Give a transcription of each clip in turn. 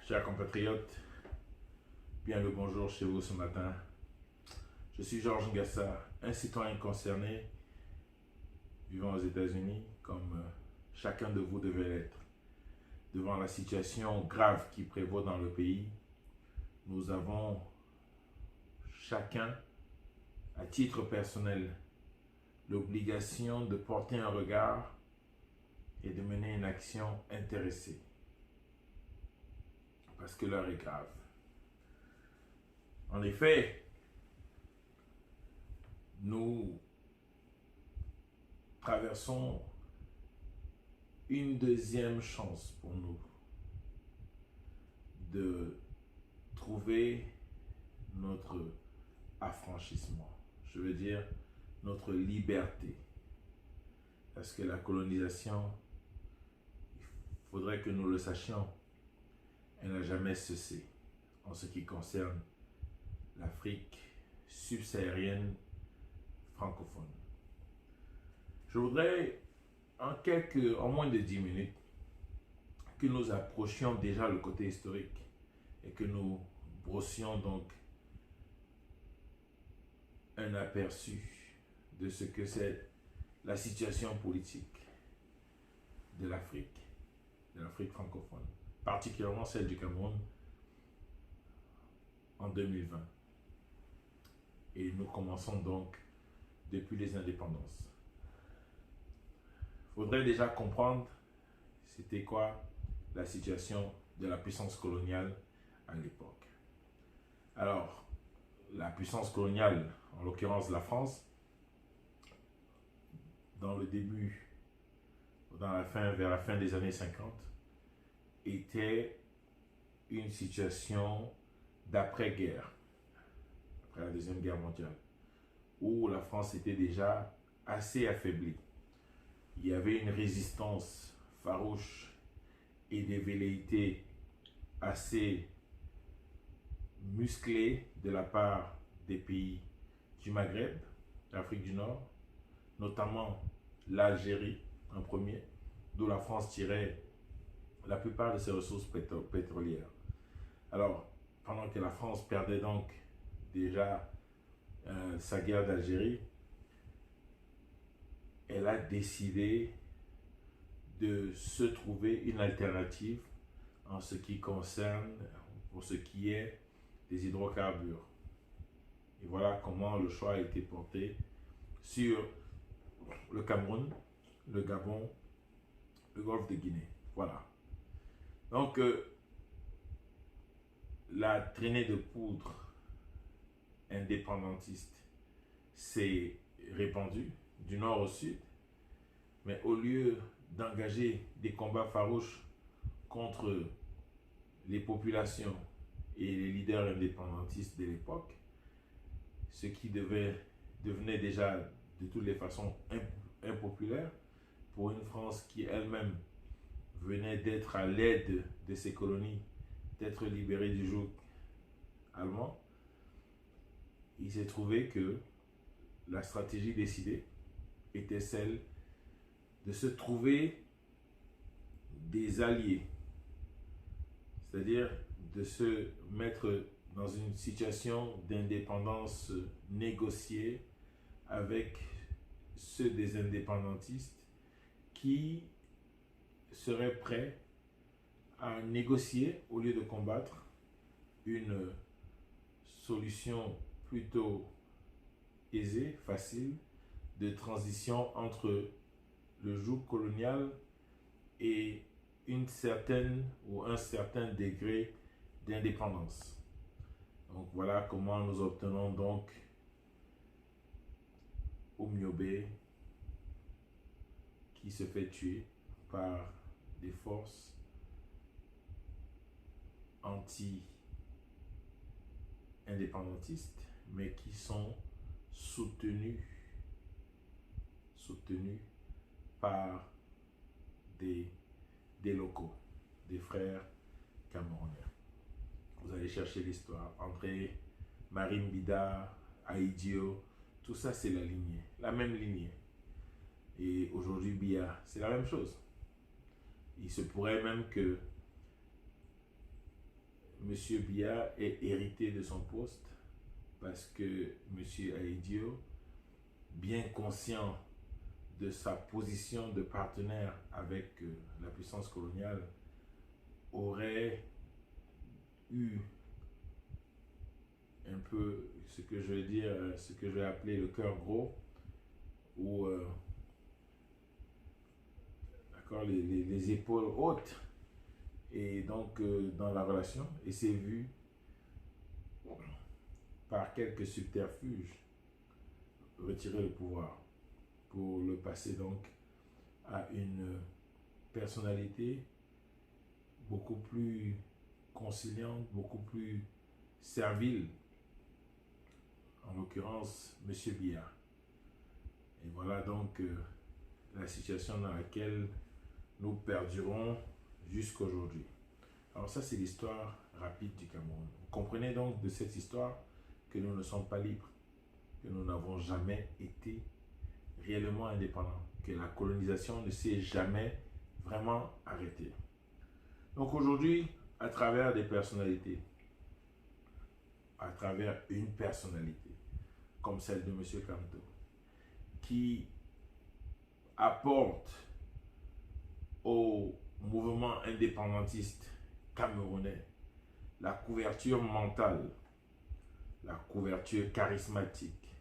Chers compatriotes, bien le bonjour chez vous ce matin. Je suis Georges Ngassa, un citoyen concerné vivant aux États-Unis, comme chacun de vous devait l'être. Devant la situation grave qui prévaut dans le pays, nous avons chacun, à titre personnel, l'obligation de porter un regard et de mener une action intéressée. Parce que l'heure est grave. En effet, nous traversons une deuxième chance pour nous de trouver notre affranchissement. Je veux dire, notre liberté. Parce que la colonisation, il faudrait que nous le sachions, elle n'a jamais cessé en ce qui concerne l'Afrique subsaharienne francophone. Je voudrais en moins de 10 minutes que nous approchions déjà le côté historique et que nous brossions donc un aperçu de ce que c'est la situation politique de l'Afrique francophone, particulièrement celle du Cameroun en 2020. Et nous commençons donc depuis les indépendances. Il faudrait déjà comprendre c'était quoi la situation de la puissance coloniale à l'époque. Alors, la puissance coloniale, en l'occurrence la France, vers la fin des années 50, était une situation d'après-guerre, après la Deuxième Guerre mondiale, où la France était déjà assez affaiblie. Il y avait une résistance farouche et des velléités assez musclées de la part des pays du Maghreb, l'Afrique du Nord, notamment l'Algérie en premier, d'où la France tirait la plupart de ses ressources pétrolières. Alors, pendant que la France perdait donc déjà sa guerre d'Algérie, elle a décidé de se trouver une alternative en ce qui concerne, pour ce qui est des hydrocarbures. Et voilà comment le choix a été porté sur le Cameroun, le Gabon, le Golfe de Guinée. Voilà. Donc, la traînée de poudre indépendantiste s'est répandue du nord au sud, mais au lieu d'engager des combats farouches contre les populations et les leaders indépendantistes de l'époque, ce qui devenait déjà de toutes les façons impopulaire pour une France qui elle-même venait d'être à l'aide de ses colonies, d'être libérée du joug allemand. Il s'est trouvé que la stratégie décidée était celle de se trouver des alliés, c'est-à-dire de se mettre dans une situation d'indépendance négociée avec ceux des indépendantistes qui seraient prêts à négocier au lieu de combattre une solution plutôt aisée, facile, de transition entre le joug colonial et une certaine ou un certain degré d'indépendance. Donc voilà comment nous obtenons donc Oumyobé qui se fait tuer par des forces anti-indépendantistes, mais qui sont soutenus par des locaux, des frères camerounais. Vous allez chercher l'histoire. André, Marine Bida, Aïdio, tout ça c'est la même lignée. Et aujourd'hui Biya, c'est la même chose. Il se pourrait même que M. Biya est hérité de son poste parce que M. Ahidjo, bien conscient de sa position de partenaire avec la puissance coloniale, aurait eu un peu ce que je vais dire, ce que je vais appeler le cœur gros, ou les épaules hautes, et donc dans la relation, et s'est vu par quelques subterfuges retirer le pouvoir pour le passer donc à une personnalité beaucoup plus conciliante, beaucoup plus servile, en l'occurrence M. Biya. Et voilà donc la situation dans laquelle nous perdurons jusqu'aujourd'hui. Alors ça, c'est l'histoire rapide du Cameroun. Vous comprenez donc de cette histoire que nous ne sommes pas libres, que nous n'avons jamais été réellement indépendants, que la colonisation ne s'est jamais vraiment arrêtée. Donc aujourd'hui, à travers des personnalités, à travers une personnalité, comme celle de M. Kamto, qui apporte au mouvement indépendantiste camerounais la couverture mentale, la couverture charismatique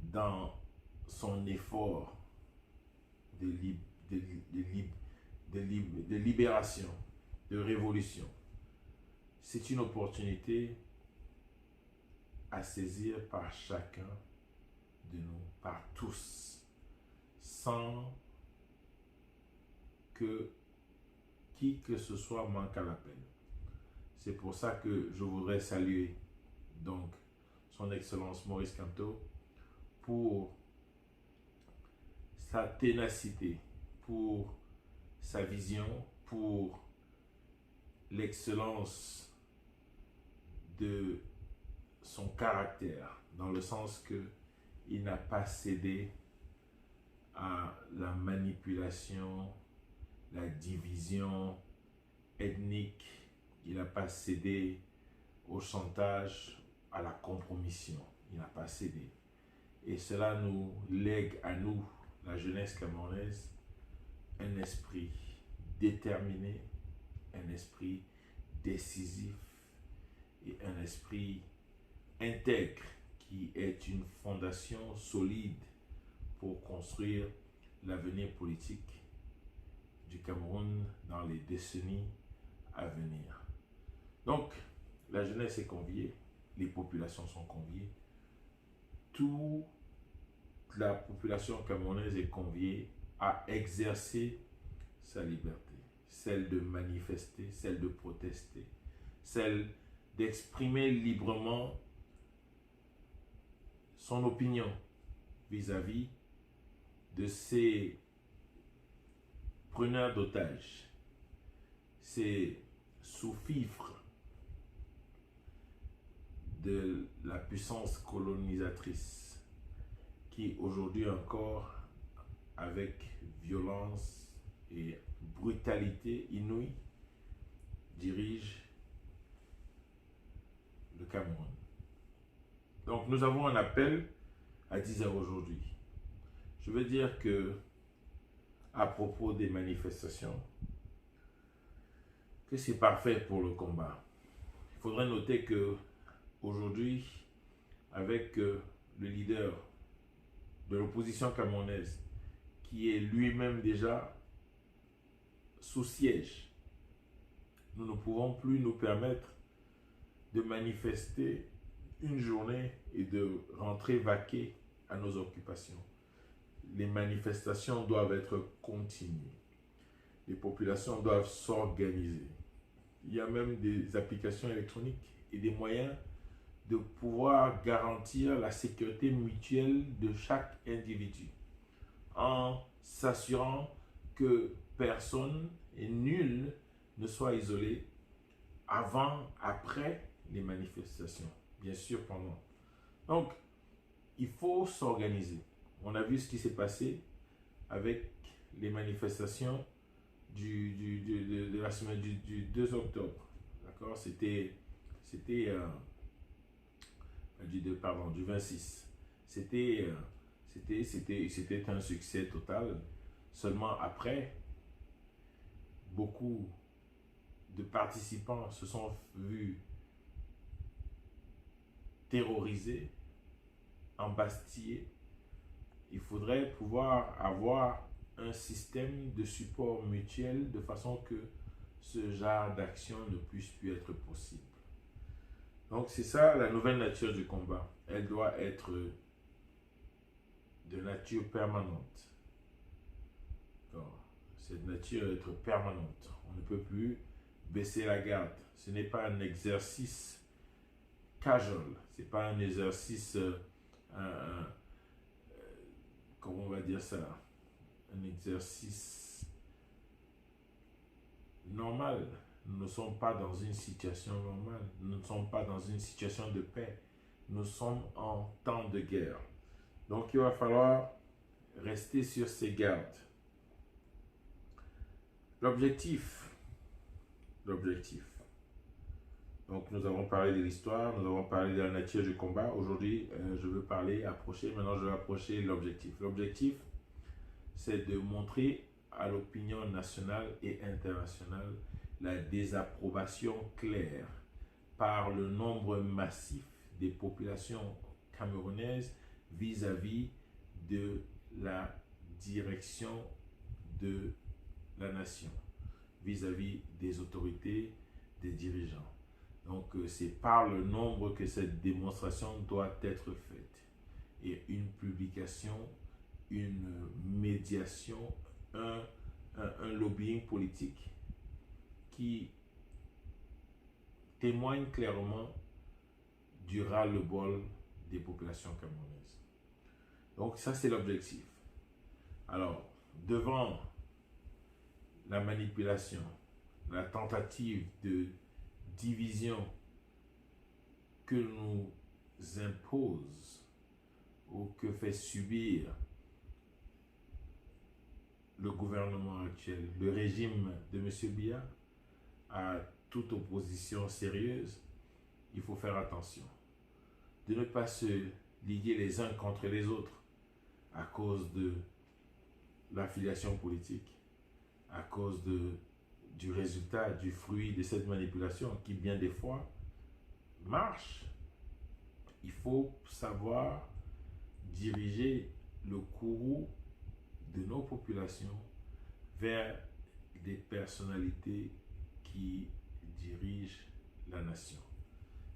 dans son effort de libération, de révolution. C'est une opportunité à saisir par chacun de nous, par tous, sans que qui que ce soit manque à l'appel. C'est pour ça que je voudrais saluer donc son Excellence Maurice Kamto pour sa ténacité, pour sa vision, pour l'excellence de son caractère, dans le sens que il n'a pas cédé à la manipulation, la division ethnique, il n'a pas cédé au chantage, à la compromission, il n'a pas cédé. Et cela nous lègue à nous, la jeunesse camerounaise, un esprit déterminé, un esprit décisif et un esprit intègre qui est une fondation solide pour construire l'avenir politique du Cameroun dans les décennies à venir. Donc, la jeunesse est conviée, les populations sont conviées, toute la population camerounaise est conviée à exercer sa liberté, celle de manifester, celle de protester, celle d'exprimer librement son opinion vis-à-vis de ces preneurs d'otages, ces sous-fifres de la puissance colonisatrice qui aujourd'hui encore, avec violence et brutalité inouïe, dirige le Cameroun. Donc nous avons un appel à 10 h aujourd'hui. Je veux dire que, à propos des manifestations, que c'est parfait pour le combat. Il faudrait noter que aujourd'hui, avec le leader de l'opposition camerounaise, qui est lui-même déjà sous siège, nous ne pouvons plus nous permettre de manifester une journée et de rentrer vaquer à nos occupations. Les manifestations doivent être continues. Les populations doivent s'organiser. Il y a même des applications électroniques et des moyens de pouvoir garantir la sécurité mutuelle de chaque individu en s'assurant que personne et nul ne soit isolé avant, après les manifestations, bien sûr pendant. Donc, il faut s'organiser. On a vu ce qui s'est passé avec les manifestations de la semaine du 2 octobre. D'accord? C'était du 26. C'était un succès total. Seulement après, beaucoup de participants se sont vus terrorisés, embastillés. Il faudrait pouvoir avoir un système de support mutuel de façon que ce genre d'action ne puisse plus être possible. Donc c'est ça la nouvelle nature du combat. Elle doit être de nature permanente. Cette nature doit être permanente. On ne peut plus baisser la garde. Ce n'est pas un exercice casual. Ce n'est pas un exercice, comment on va dire ça, un exercice normal. Nous ne sommes pas dans une situation normale. Nous ne sommes pas dans une situation de paix. Nous sommes en temps de guerre. Donc il va falloir rester sur ses gardes. L'objectif. Donc nous avons parlé de l'histoire, nous avons parlé de la nature du combat. Aujourd'hui, je veux maintenant je vais approcher l'objectif. L'objectif, c'est de montrer à l'opinion nationale et internationale la désapprobation claire par le nombre massif des populations camerounaises vis-à-vis de la direction de la nation, vis-à-vis des autorités, des dirigeants. Donc c'est par le nombre que cette démonstration doit être faite. Et une publication, une médiation, un lobbying politique qui témoigne clairement du ras-le-bol des populations camerounaises. Donc ça c'est l'objectif. Alors, devant la manipulation, la tentative de division que nous impose ou que fait subir le gouvernement actuel, le régime de M. Biya, à toute opposition sérieuse, il faut faire attention de ne pas se liguer les uns contre les autres à cause de l'affiliation politique, à cause du résultat, du fruit de cette manipulation qui bien des fois marche. Il faut savoir diriger le courroux de nos populations vers des personnalités qui dirigent la nation.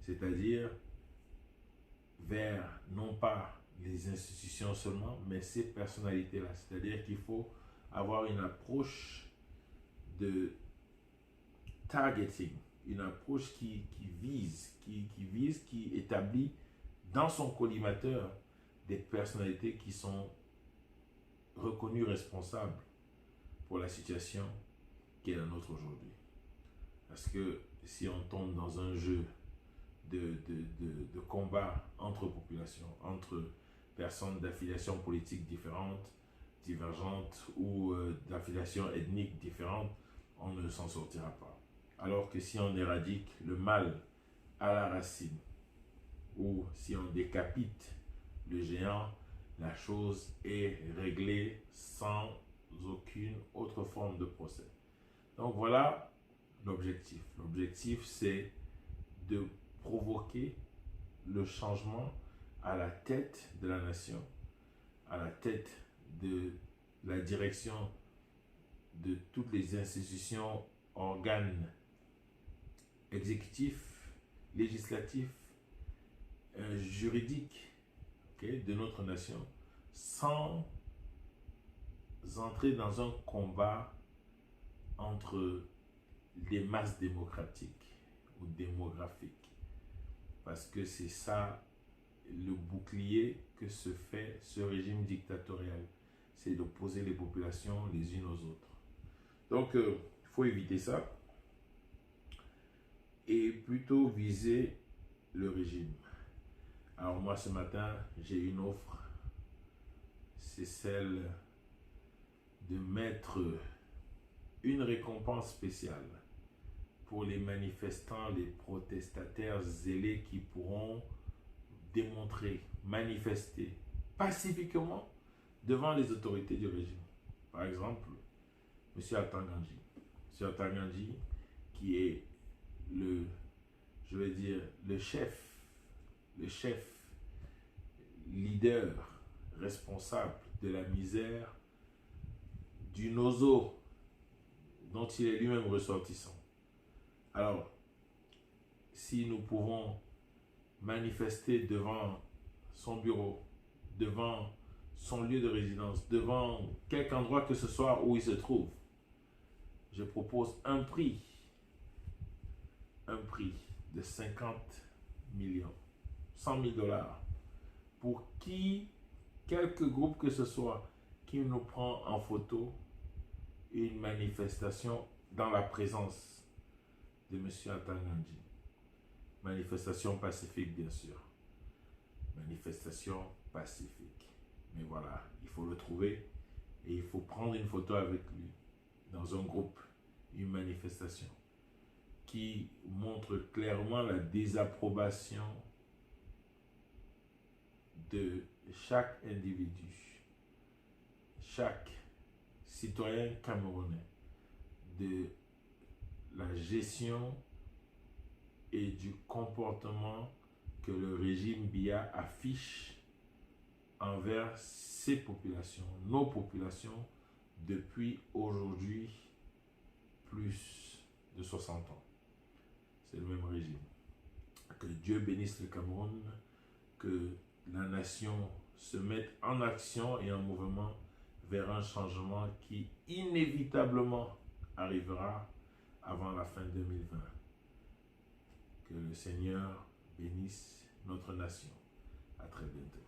C'est-à-dire vers non pas les institutions seulement, mais ces personnalités-là. C'est-à-dire qu'il faut avoir une approche de targeting, une approche qui vise, qui établit dans son collimateur des personnalités qui sont reconnues responsables pour la situation qui est la nôtre aujourd'hui. Parce que si on tombe dans un jeu de combat entre populations, entre personnes d'affiliation politique différentes, divergentes ou d'affiliation ethnique différente, on ne s'en sortira pas. Alors que si on éradique le mal à la racine, ou si on décapite le géant, la chose est réglée sans aucune autre forme de procès. Donc voilà l'objectif. L'objectif, c'est de provoquer le changement à la tête de la nation, à la tête de la direction de toutes les institutions, organes exécutifs, législatifs, juridiques, de notre nation, sans entrer dans un combat entre les masses démocratiques ou démographiques. Parce que c'est ça le bouclier que se fait ce régime dictatorial. C'est d'opposer les populations les unes aux autres. Donc, il faut éviter ça et plutôt viser le régime. Alors moi, ce matin, j'ai une offre. C'est celle de mettre une récompense spéciale pour les manifestants, les protestataires zélés qui pourront démontrer, manifester pacifiquement devant les autorités du régime. Par exemple, M. Atanganji. M. Atanganji, qui est je vais dire, le chef leader, responsable de la misère du Nozo dont il est lui-même ressortissant. Alors, si nous pouvons manifester devant son bureau, devant son lieu de résidence, devant quelque endroit que ce soit où il se trouve, je propose un prix de 50 millions, 100 000 dollars, pour quelque groupe que ce soit, qui nous prend en photo une manifestation dans la présence de M. Atanganji. Manifestation pacifique, bien sûr. Manifestation pacifique. Mais voilà, il faut le trouver et il faut prendre une photo avec lui dans un groupe, une manifestation qui montre clairement la désapprobation de chaque individu, chaque citoyen camerounais, de la gestion et du comportement que le régime Biya affiche envers ses populations, nos populations, depuis aujourd'hui plus de 60 ans. C'est le même régime. Que Dieu bénisse le Cameroun, que la nation se mette en action et en mouvement vers un changement qui inévitablement arrivera avant la fin 2020. Que le Seigneur bénisse notre nation. À très bientôt.